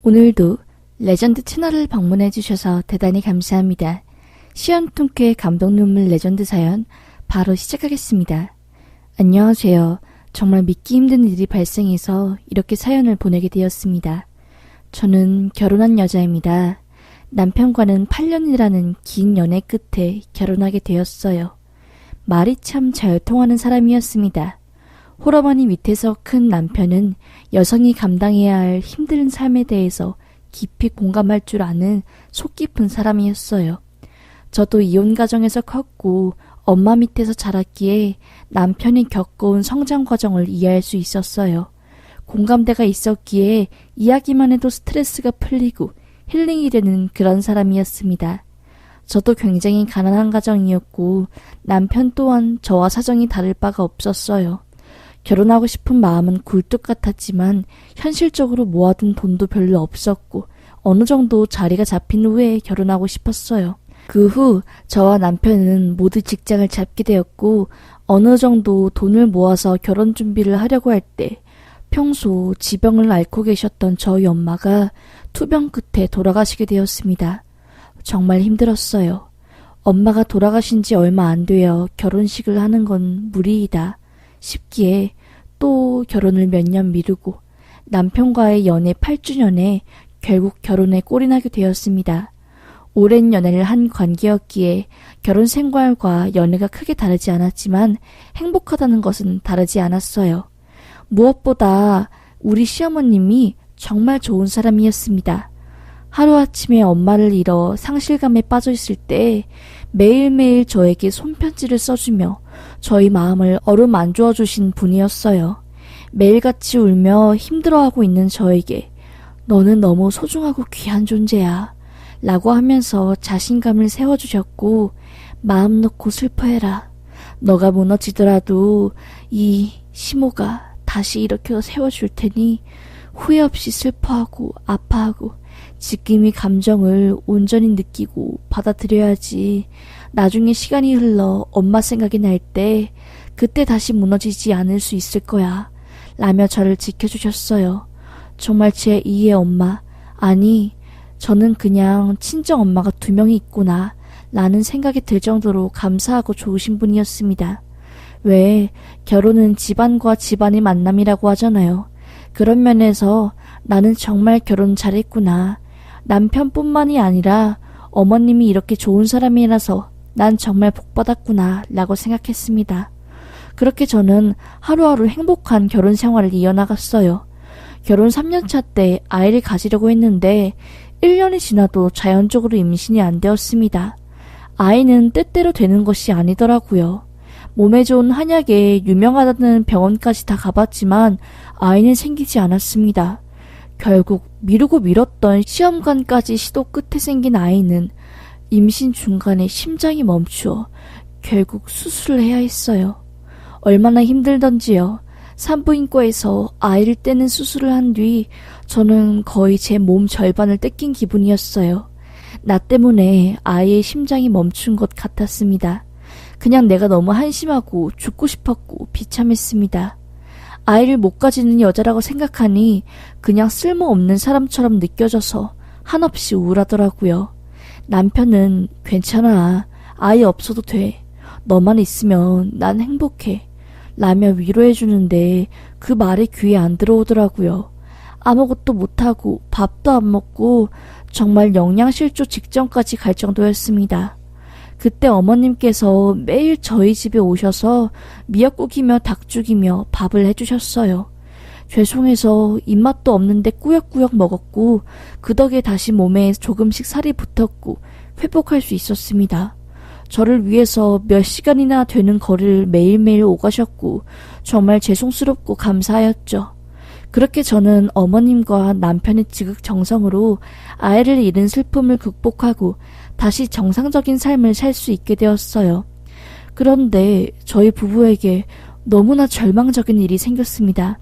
오늘도 레전드 채널을 방문해주셔서 대단히 감사합니다. 시원통쾌 감동 눈물 레전드 사연 바로 시작하겠습니다. 안녕하세요. 정말 믿기 힘든 일이 발생해서 이렇게 사연을 보내게 되었습니다. 저는 결혼한 여자입니다. 남편과는 8년이라는 긴 연애 끝에 결혼하게 되었어요. 말이 참 잘 통하는 사람이었습니다. 홀어머니 밑에서 큰 남편은 여성이 감당해야 할 힘든 삶에 대해서 깊이 공감할 줄 아는 속 깊은 사람이었어요. 저도 이혼 가정에서 컸고 엄마 밑에서 자랐기에 남편이 겪어온 성장 과정을 이해할 수 있었어요. 공감대가 있었기에 이야기만 해도 스트레스가 풀리고 힐링이 되는 그런 사람이었습니다. 저도 굉장히 가난한 가정이었고 남편 또한 저와 사정이 다를 바가 없었어요. 결혼하고 싶은 마음은 굴뚝 같았지만 현실적으로 모아둔 돈도 별로 없었고 어느 정도 자리가 잡힌 후에 결혼하고 싶었어요. 그 후 저와 남편은 모두 직장을 잡게 되었고 어느 정도 돈을 모아서 결혼 준비를 하려고 할 때 평소 지병을 앓고 계셨던 저희 엄마가 투병 끝에 돌아가시게 되었습니다. 정말 힘들었어요. 엄마가 돌아가신 지 얼마 안 되어 결혼식을 하는 건 무리이다 싶기에 또 결혼을 몇 년 미루고 남편과의 연애 8주년에 결국 결혼에 꼴이 나게 되었습니다. 오랜 연애를 한 관계였기에 결혼 생활과 연애가 크게 다르지 않았지만 행복하다는 것은 다르지 않았어요. 무엇보다 우리 시어머님이 정말 좋은 사람이었습니다. 하루아침에 엄마를 잃어 상실감에 빠져 있을 때 매일매일 저에게 손편지를 써주며 저희 마음을 어루만져 주신 분이었어요. 매일같이 울며 힘들어하고 있는 저에게 너는 너무 소중하고 귀한 존재야 라고 하면서 자신감을 세워주셨고 마음 놓고 슬퍼해라. 너가 무너지더라도 이 시모가 다시 일으켜 세워줄 테니 후회 없이 슬퍼하고 아파하고 지금 이 감정을 온전히 느끼고 받아들여야지 나중에 시간이 흘러 엄마 생각이 날 때 그때 다시 무너지지 않을 수 있을 거야 라며 저를 지켜주셨어요. 정말 제 2의 엄마, 아니 저는 그냥 친정 엄마가 2명이 있구나 라는 생각이 들 정도로 감사하고 좋으신 분이었습니다. 왜 결혼은 집안과 집안의 만남이라고 하잖아요. 그런 면에서 나는 정말 결혼 잘했구나. 남편뿐만이 아니라 어머님이 이렇게 좋은 사람이라서 난 정말 복받았구나 라고 생각했습니다. 그렇게 저는 하루하루 행복한 결혼 생활을 이어나갔어요. 결혼 3년차 때 아이를 가지려고 했는데 1년이 지나도 자연적으로 임신이 안 되었습니다. 아이는 때때로 되는 것이 아니더라고요. 몸에 좋은 한약에 유명하다는 병원까지 다 가봤지만 아이는 생기지 않았습니다. 결국 미루고 미뤘던 시험관까지 시도 끝에 생긴 아이는 임신 중간에 심장이 멈추어 결국 수술을 해야 했어요. 얼마나 힘들던지요. 산부인과에서 아이를 떼는 수술을 한 뒤 저는 거의 제 몸 절반을 떼낀 기분이었어요. 나 때문에 아이의 심장이 멈춘 것 같았습니다. 그냥 내가 너무 한심하고 죽고 싶었고 비참했습니다. 아이를 못 가지는 여자라고 생각하니 그냥 쓸모없는 사람처럼 느껴져서 한없이 우울하더라고요. 남편은 괜찮아. 아이 없어도 돼. 너만 있으면 난 행복해. 라며 위로해주는데 그 말이 귀에 안 들어오더라고요. 아무것도 못하고 밥도 안 먹고 정말 영양실조 직전까지 갈 정도였습니다. 그때 어머님께서 매일 저희 집에 오셔서 미역국이며 닭죽이며 밥을 해주셨어요. 죄송해서 입맛도 없는데 꾸역꾸역 먹었고 그 덕에 다시 몸에 조금씩 살이 붙었고 회복할 수 있었습니다. 저를 위해서 몇 시간이나 되는 거리를 매일매일 오가셨고 정말 죄송스럽고 감사하였죠. 그렇게 저는 어머님과 남편의 지극정성으로 아이를 잃은 슬픔을 극복하고 다시 정상적인 삶을 살 수 있게 되었어요. 그런데 저희 부부에게 너무나 절망적인 일이 생겼습니다.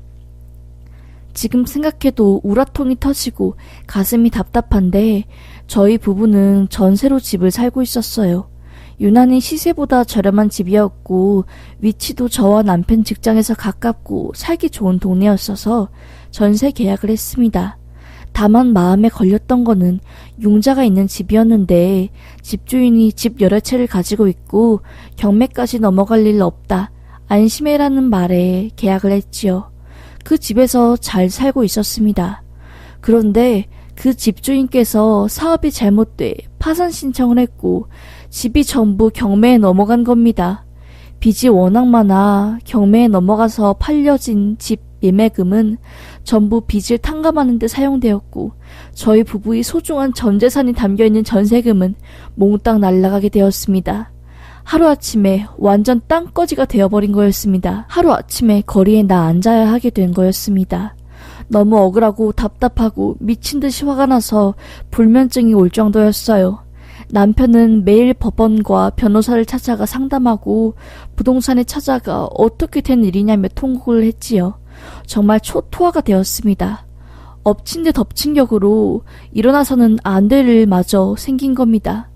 지금 생각해도 우라통이 터지고 가슴이 답답한데 저희 부부는 전세로 집을 살고 있었어요. 유난히 시세보다 저렴한 집이었고 위치도 저와 남편 직장에서 가깝고 살기 좋은 동네였어서 전세 계약을 했습니다. 다만 마음에 걸렸던 거는 융자가 있는 집이었는데 집주인이 집 여러 채를 가지고 있고 경매까지 넘어갈 일 없다. 안심해라는 말에 계약을 했지요. 그 집에서 잘 살고 있었습니다. 그런데 그 집주인께서 사업이 잘못돼 파산 신청을 했고 집이 전부 경매에 넘어간 겁니다. 빚이 워낙 많아 경매에 넘어가서 팔려진 집 예매금은 전부 빚을 탕감하는 데 사용되었고 저희 부부의 소중한 전 재산이 담겨있는 전세금은 몽땅 날아가게 되었습니다. 하루아침에 완전 땅거지가 되어버린 거였습니다. 하루아침에 거리에 나 앉아야 하게 된 거였습니다. 너무 억울하고 답답하고 미친듯이 화가 나서 불면증이 올 정도였어요. 남편은 매일 법원과 변호사를 찾아가 상담하고 부동산에 찾아가 어떻게 된 일이냐며 통곡을 했지요. 정말 초토화가 되었습니다. 엎친 데 덮친 격으로 일어나서는 안 될 일마저 생긴 겁니다.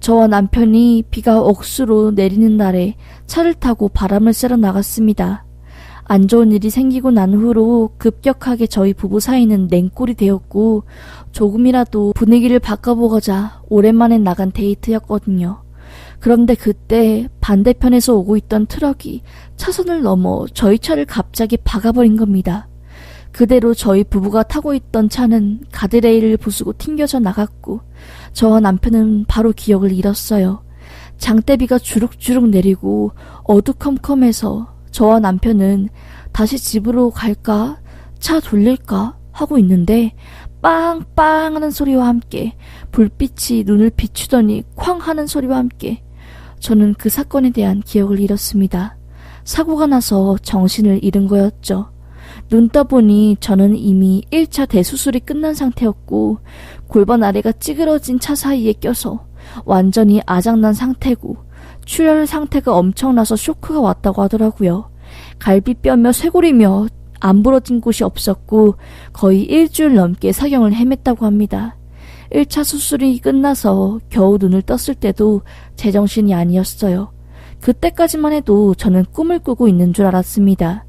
저와 남편이 비가 억수로 내리는 날에 차를 타고 바람을 쐬러 나갔습니다. 안 좋은 일이 생기고 난 후로 급격하게 저희 부부 사이는 냉골이 되었고 조금이라도 분위기를 바꿔보고자 오랜만에 나간 데이트였거든요. 그런데 그때 반대편에서 오고 있던 트럭이 차선을 넘어 저희 차를 갑자기 박아버린 겁니다. 그대로 저희 부부가 타고 있던 차는 가드레일을 부수고 튕겨져 나갔고 저와 남편은 바로 기억을 잃었어요. 장대비가 주룩주룩 내리고 어두컴컴해서 저와 남편은 다시 집으로 갈까? 차 돌릴까? 하고 있는데 빵빵 하는 소리와 함께 불빛이 눈을 비추더니 쾅 하는 소리와 함께 저는 그 사건에 대한 기억을 잃었습니다. 사고가 나서 정신을 잃은 거였죠. 눈 떠보니 저는 이미 1차 대수술이 끝난 상태였고 골반 아래가 찌그러진 차 사이에 껴서 완전히 아작난 상태고 출혈 상태가 엄청나서 쇼크가 왔다고 하더라고요. 갈비뼈며 쇄골이며 안 부러진 곳이 없었고 거의 일주일 넘게 사경을 헤맸다고 합니다. 1차 수술이 끝나서 겨우 눈을 떴을 때도 제정신이 아니었어요. 그때까지만 해도 저는 꿈을 꾸고 있는 줄 알았습니다.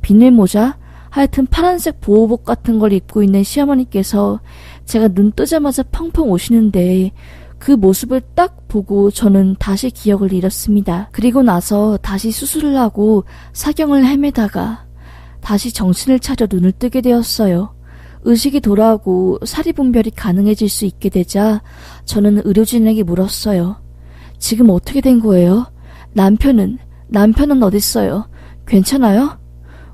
비닐모자? 하여튼 파란색 보호복 같은 걸 입고 있는 시어머니께서 제가 눈 뜨자마자 펑펑 오시는데 그 모습을 딱 보고 저는 다시 기억을 잃었습니다. 그리고 나서 다시 수술을 하고 사경을 헤매다가 다시 정신을 차려 눈을 뜨게 되었어요. 의식이 돌아오고 사리분별이 가능해질 수 있게 되자 저는 의료진에게 물었어요. 지금 어떻게 된 거예요? 남편은 어딨어요? 괜찮아요?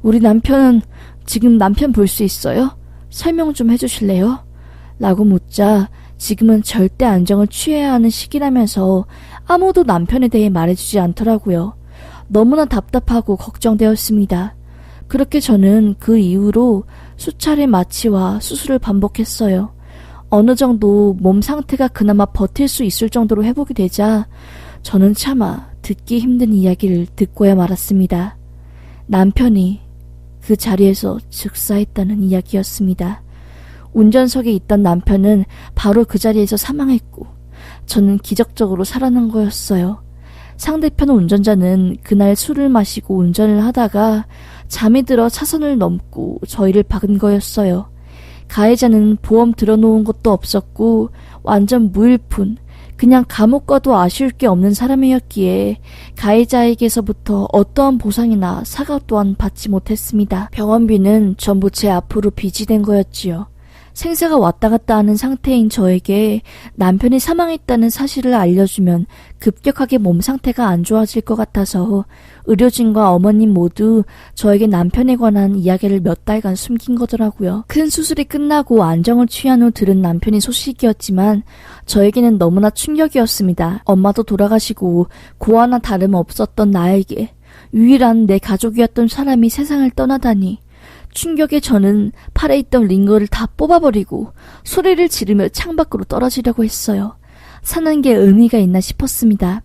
우리 남편은 지금 남편 볼 수 있어요? 설명 좀 해주실래요? 라고 묻자 지금은 절대 안정을 취해야 하는 시기라면서 아무도 남편에 대해 말해주지 않더라고요. 너무나 답답하고 걱정되었습니다. 그렇게 저는 그 이후로 수차례 마취와 수술을 반복했어요. 어느 정도 몸 상태가 그나마 버틸 수 있을 정도로 회복이 되자 저는 차마 듣기 힘든 이야기를 듣고야 말았습니다. 남편이 그 자리에서 즉사했다는 이야기였습니다. 운전석에 있던 남편은 바로 그 자리에서 사망했고 저는 기적적으로 살아난 거였어요. 상대편 운전자는 그날 술을 마시고 운전을 하다가 잠이 들어 차선을 넘고 저희를 박은 거였어요. 가해자는 보험 들어놓은 것도 없었고 완전 무일푼, 그냥 감옥 가도 아쉬울 게 없는 사람이었기에 가해자에게서부터 어떠한 보상이나 사과 또한 받지 못했습니다. 병원비는 전부 제 앞으로 빚이 된 거였지요. 생사가 왔다 갔다 하는 상태인 저에게 남편이 사망했다는 사실을 알려주면 급격하게 몸 상태가 안 좋아질 것 같아서 의료진과 어머님 모두 저에게 남편에 관한 이야기를 몇 달간 숨긴 거더라고요. 큰 수술이 끝나고 안정을 취한 후 들은 남편이 소식이었지만 저에게는 너무나 충격이었습니다. 엄마도 돌아가시고 고아나 다름없었던 나에게 유일한 내 가족이었던 사람이 세상을 떠나다니 충격에 저는 팔에 있던 링거를 다 뽑아버리고 소리를 지르며 창밖으로 떨어지려고 했어요. 사는 게 의미가 있나 싶었습니다.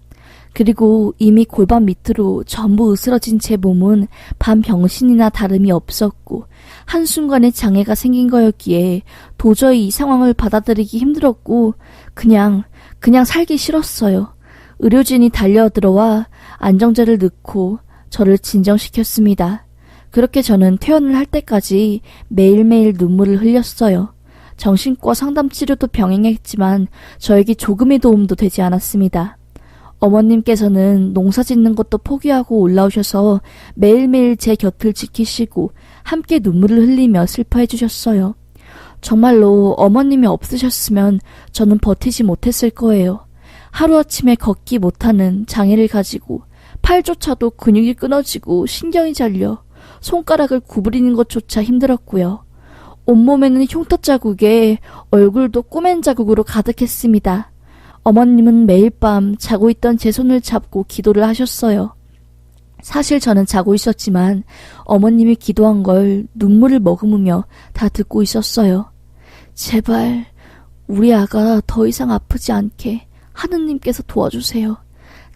그리고 이미 골반 밑으로 전부 으스러진 제 몸은 반병신이나 다름이 없었고 한순간에 장애가 생긴 거였기에 도저히 이 상황을 받아들이기 힘들었고 그냥 살기 싫었어요. 의료진이 달려들어와 안정제를 넣고 저를 진정시켰습니다. 그렇게 저는 퇴원을 할 때까지 매일매일 눈물을 흘렸어요. 정신과 상담 치료도 병행했지만 저에게 조금의 도움도 되지 않았습니다. 어머님께서는 농사 짓는 것도 포기하고 올라오셔서 매일매일 제 곁을 지키시고 함께 눈물을 흘리며 슬퍼해 주셨어요. 정말로 어머님이 없으셨으면 저는 버티지 못했을 거예요. 하루아침에 걷기 못하는 장애를 가지고 팔조차도 근육이 끊어지고 신경이 잘려 손가락을 구부리는 것조차 힘들었고요. 온몸에는 흉터 자국에 얼굴도 꼬맨 자국으로 가득했습니다. 어머님은 매일 밤 자고 있던 제 손을 잡고 기도를 하셨어요. 사실 저는 자고 있었지만 어머님이 기도한 걸 눈물을 머금으며 다 듣고 있었어요. 제발 우리 아가 더 이상 아프지 않게 하느님께서 도와주세요.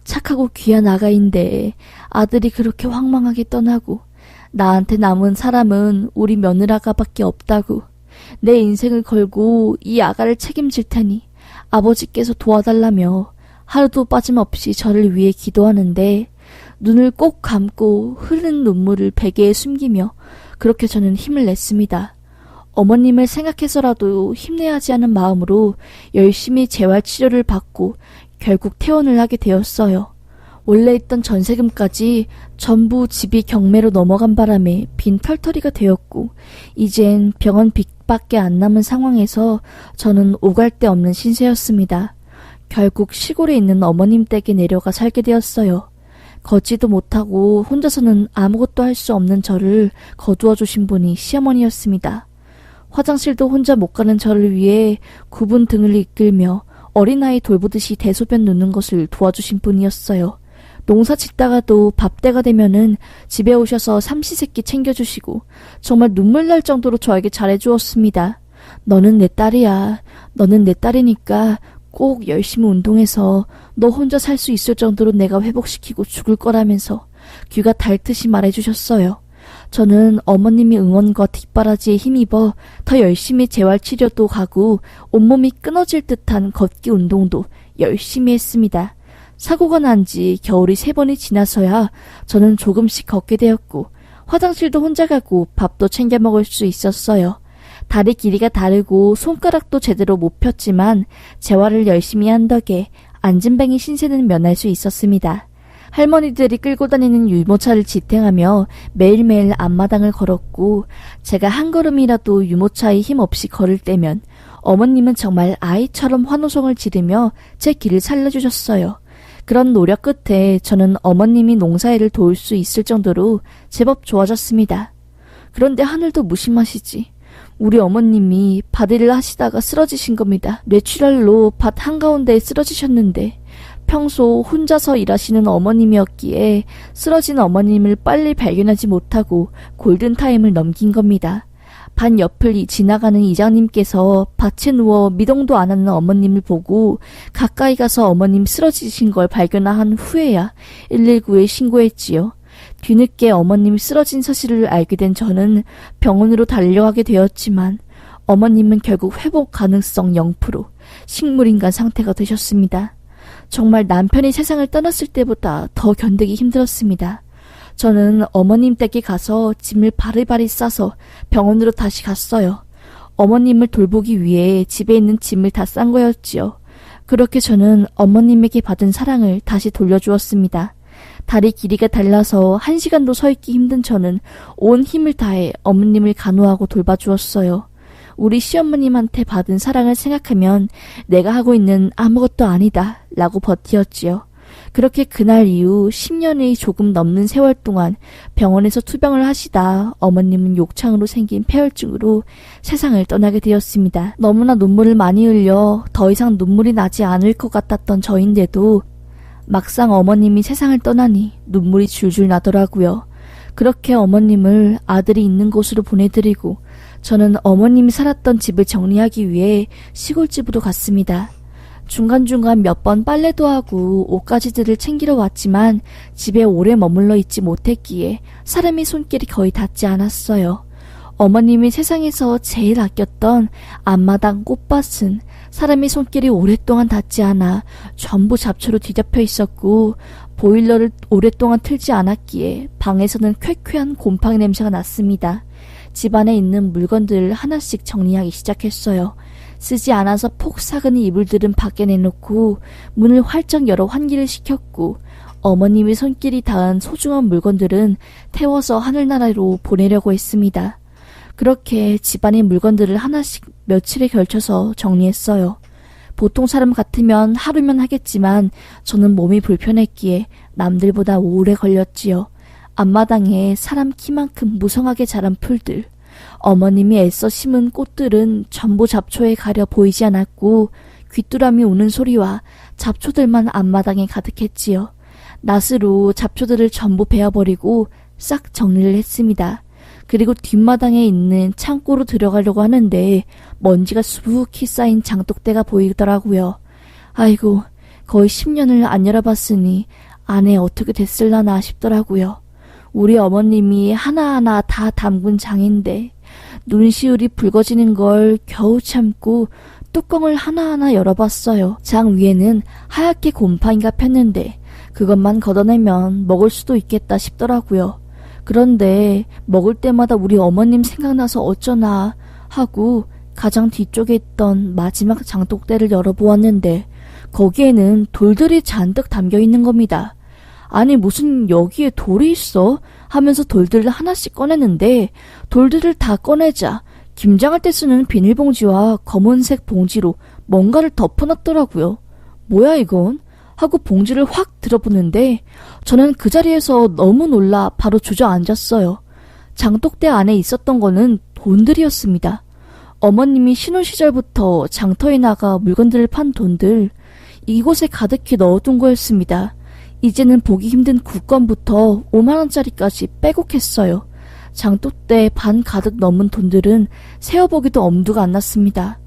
착하고 귀한 아가인데 아들이 그렇게 황망하게 떠나고 나한테 남은 사람은 우리 며느라가밖에 없다고. 내 인생을 걸고 이 아가를 책임질 테니 아버지께서 도와달라며 하루도 빠짐없이 저를 위해 기도하는데 눈을 꼭 감고 흐르는 눈물을 베개에 숨기며 그렇게 저는 힘을 냈습니다. 어머님을 생각해서라도 힘내야 하지 않은 마음으로 열심히 재활치료를 받고 결국 퇴원을 하게 되었어요. 원래 있던 전세금까지 전부 집이 경매로 넘어간 바람에 빈 털터리가 되었고 이젠 병원 빚밖에 안 남은 상황에서 저는 오갈 데 없는 신세였습니다. 결국 시골에 있는 어머님 댁에 내려가 살게 되었어요. 걷지도 못하고 혼자서는 아무것도 할 수 없는 저를 거두어 주신 분이 시어머니였습니다. 화장실도 혼자 못 가는 저를 위해 굽은 등을 이끌며 어린아이 돌보듯이 대소변 누는 것을 도와주신 분이었어요. 농사 짓다가도 밥때가 되면은 집에 오셔서 삼시세끼 챙겨주시고 정말 눈물 날 정도로 저에게 잘해주었습니다. 너는 내 딸이야. 너는 내 딸이니까 꼭 열심히 운동해서 너 혼자 살 수 있을 정도로 내가 회복시키고 죽을 거라면서 귀가 닳듯이 말해주셨어요. 저는 어머님이 응원과 뒷바라지에 힘입어 더 열심히 재활치료도 가고 온몸이 끊어질 듯한 걷기 운동도 열심히 했습니다. 사고가 난 지 겨울이 3번이 지나서야 저는 조금씩 걷게 되었고 화장실도 혼자 가고 밥도 챙겨 먹을 수 있었어요. 다리 길이가 다르고 손가락도 제대로 못 폈지만 재활을 열심히 한 덕에 안진뱅이 신세는 면할 수 있었습니다. 할머니들이 끌고 다니는 유모차를 지탱하며 매일매일 앞마당을 걸었고 제가 한 걸음이라도 유모차에 힘없이 걸을 때면 어머님은 정말 아이처럼 환호성을 지르며 제 길을 살려주셨어요. 그런 노력 끝에 저는 어머님이 농사일을 도울 수 있을 정도로 제법 좋아졌습니다. 그런데 하늘도 무심하시지. 우리 어머님이 밭일을 하시다가 쓰러지신 겁니다. 뇌출혈로 밭 한가운데에 쓰러지셨는데 평소 혼자서 일하시는 어머님이었기에 쓰러진 어머님을 빨리 발견하지 못하고 골든타임을 넘긴 겁니다. 반 옆을 지나가는 이장님께서 밭에 누워 미동도 안 하는 어머님을 보고 가까이 가서 어머님 쓰러지신 걸 발견한 후에야 119에 신고했지요. 뒤늦게 어머님이 쓰러진 사실을 알게 된 저는 병원으로 달려가게 되었지만 어머님은 결국 회복 가능성 0%, 식물인간 상태가 되셨습니다. 정말 남편이 세상을 떠났을 때보다 더 견디기 힘들었습니다. 저는 어머님 댁에 가서 짐을 바리바리 싸서 병원으로 다시 갔어요. 어머님을 돌보기 위해 집에 있는 짐을 다 싼 거였지요. 그렇게 저는 어머님에게 받은 사랑을 다시 돌려주었습니다. 다리 길이가 달라서 1시간도 서 있기 힘든 저는 온 힘을 다해 어머님을 간호하고 돌봐주었어요. 우리 시어머님한테 받은 사랑을 생각하면 내가 하고 있는 아무것도 아니다 라고 버티었지요. 그렇게 그날 이후 10년이 조금 넘는 세월 동안 병원에서 투병을 하시다 어머님은 욕창으로 생긴 폐혈증으로 세상을 떠나게 되었습니다. 너무나 눈물을 많이 흘려 더 이상 눈물이 나지 않을 것 같았던 저인데도 막상 어머님이 세상을 떠나니 눈물이 줄줄 나더라고요. 그렇게 어머님을 아들이 있는 곳으로 보내드리고 저는 어머님이 살았던 집을 정리하기 위해 시골집으로 갔습니다. 중간중간 몇 번 빨래도 하고 옷가지들을 챙기러 왔지만 집에 오래 머물러 있지 못했기에 사람의 손길이 거의 닿지 않았어요. 어머님이 세상에서 제일 아꼈던 앞마당 꽃밭은 사람의 손길이 오랫동안 닿지 않아 전부 잡초로 뒤덮여 있었고 보일러를 오랫동안 틀지 않았기에 방에서는 쾌쾌한 곰팡이 냄새가 났습니다. 집안에 있는 물건들을 하나씩 정리하기 시작했어요. 쓰지 않아서 폭 삭은 이불들은 밖에 내놓고 문을 활짝 열어 환기를 시켰고 어머님이 손길이 닿은 소중한 물건들은 태워서 하늘나라로 보내려고 했습니다. 그렇게 집안의 물건들을 하나씩 며칠에 걸쳐서 정리했어요. 보통 사람 같으면 하루면 하겠지만 저는 몸이 불편했기에 남들보다 오래 걸렸지요. 앞마당에 사람 키만큼 무성하게 자란 풀들, 어머님이 애써 심은 꽃들은 전부 잡초에 가려 보이지 않았고 귀뚜라미 우는 소리와 잡초들만 앞마당에 가득했지요. 낫으로 잡초들을 전부 베어버리고 싹 정리를 했습니다. 그리고 뒷마당에 있는 창고로 들어가려고 하는데 먼지가 수북히 쌓인 장독대가 보이더라고요. 아이고, 거의 10년을 안 열어봤으니 안에 어떻게 됐을라나 싶더라고요. 우리 어머님이 하나하나 다 담근 장인데 눈시울이 붉어지는 걸 겨우 참고 뚜껑을 하나하나 열어봤어요. 장 위에는 하얗게 곰팡이가 폈는데 그것만 걷어내면 먹을 수도 있겠다 싶더라고요. 그런데 먹을 때마다 우리 어머님 생각나서 어쩌나 하고 가장 뒤쪽에 있던 마지막 장독대를 열어보았는데 거기에는 돌들이 잔뜩 담겨있는 겁니다. 아니 무슨 여기에 돌이 있어? 하면서 돌들을 하나씩 꺼내는데 돌들을 다 꺼내자 김장할 때 쓰는 비닐봉지와 검은색 봉지로 뭔가를 덮어놨더라고요. 뭐야 이건? 하고 봉지를 확 들어보는데 저는 그 자리에서 너무 놀라 바로 주저앉았어요. 장독대 안에 있었던 거는 돈들이었습니다. 어머님이 신혼 시절부터 장터에 나가 물건들을 판 돈들, 이곳에 가득히 넣어둔 거였습니다. 이제는 보기 힘든 9건부터 5만원짜리까지 빼곡했어요. 장독대 반 가득 넘은 돈들은 세어보기도 엄두가 안 났습니다.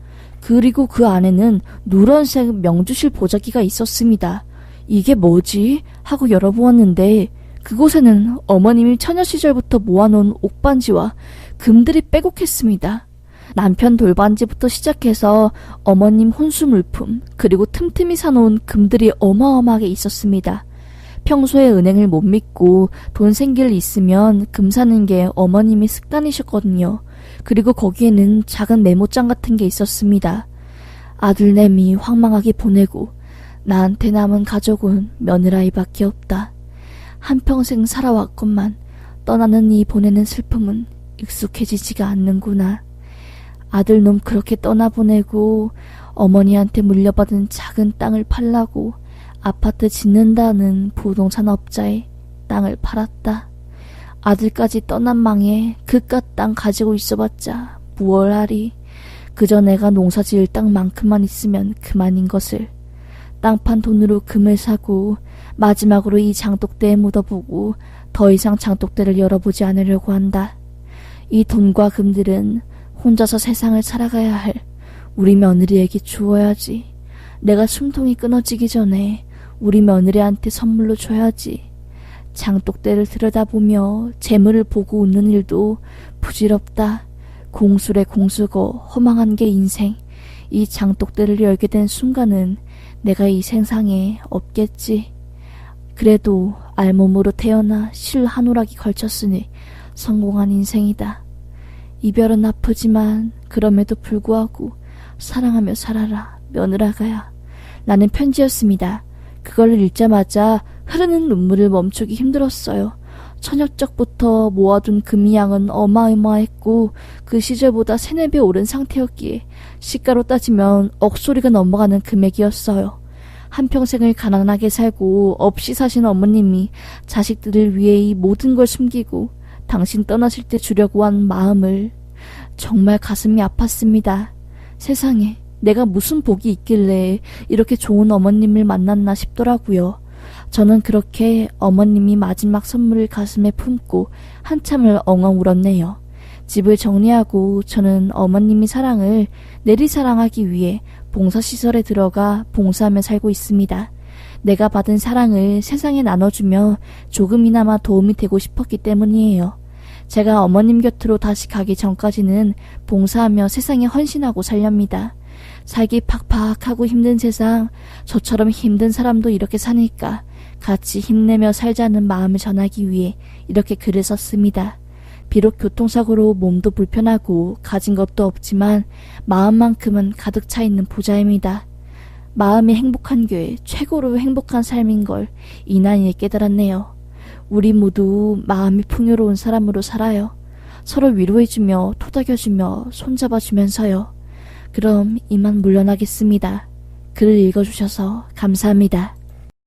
그리고 그 안에는 누런색 명주실 보자기가 있었습니다. 이게 뭐지? 하고 열어보았는데 그곳에는 어머님이 처녀 시절부터 모아놓은 옥반지와 금들이 빼곡했습니다. 남편 돌반지부터 시작해서 어머님 혼수 물품 그리고 틈틈이 사놓은 금들이 어마어마하게 있었습니다. 평소에 은행을 못 믿고 돈 생길 있으면 금 사는 게 어머님이 습관이셨거든요. 그리고 거기에는 작은 메모장 같은 게 있었습니다. 아들내미 황망하게 보내고 나한테 남은 가족은 며느라이밖에 없다. 한평생 살아왔건만 떠나는 이 보내는 슬픔은 익숙해지지가 않는구나. 아들놈 그렇게 떠나보내고 어머니한테 물려받은 작은 땅을 팔라고 아파트 짓는다는 부동산 업자에 땅을 팔았다. 아들까지 떠난 망에 그깟 땅 가지고 있어봤자 무얼 하리. 그저 내가 농사 지을 땅만큼만 있으면 그만인 것을. 땅 판 돈으로 금을 사고 마지막으로 이 장독대에 묻어보고 더 이상 장독대를 열어보지 않으려고 한다. 이 돈과 금들은 혼자서 세상을 살아가야 할 우리 며느리에게 주어야지. 내가 숨통이 끊어지기 전에 우리 며느리한테 선물로 줘야지. 장독대를 들여다보며 재물을 보고 웃는 일도 부질없다. 공술에 공수고 허망한 게 인생. 이 장독대를 열게 된 순간은 내가 이 세상에 없겠지. 그래도 알몸으로 태어나 실 한 오락이 걸쳤으니 성공한 인생이다. 이별은 아프지만 그럼에도 불구하고 사랑하며 살아라 며느라가야. 라는 편지였습니다. 그걸 읽자마자 흐르는 눈물을 멈추기 힘들었어요. 처녀적부터 모아둔 금이 양은 어마어마했고 그 시절보다 3-4배 오른 상태였기에 시가로 따지면 억소리가 넘어가는 금액이었어요. 한평생을 가난하게 살고 없이 사신 어머님이 자식들을 위해 이 모든 걸 숨기고 당신 떠나실 때 주려고 한 마음을. 정말 가슴이 아팠습니다. 세상에 내가 무슨 복이 있길래 이렇게 좋은 어머님을 만났나 싶더라고요. 저는 그렇게 어머님이 마지막 선물을 가슴에 품고 한참을 엉엉 울었네요. 집을 정리하고 저는 어머님이 사랑을 내리사랑하기 위해 봉사시설에 들어가 봉사하며 살고 있습니다. 내가 받은 사랑을 세상에 나눠주며 조금이나마 도움이 되고 싶었기 때문이에요. 제가 어머님 곁으로 다시 가기 전까지는 봉사하며 세상에 헌신하고 살렵니다. 살기 팍팍하고 힘든 세상, 저처럼 힘든 사람도 이렇게 사니까 같이 힘내며 살자는 마음을 전하기 위해 이렇게 글을 썼습니다. 비록 교통사고로 몸도 불편하고 가진 것도 없지만 마음만큼은 가득 차 있는 부자입니다. 마음이 행복한 게 최고로 행복한 삶인 걸 이난이에 깨달았네요. 우리 모두 마음이 풍요로운 사람으로 살아요. 서로 위로해주며 토닥여주며 손잡아주면서요. 그럼 이만 물러나겠습니다. 글을 읽어주셔서 감사합니다.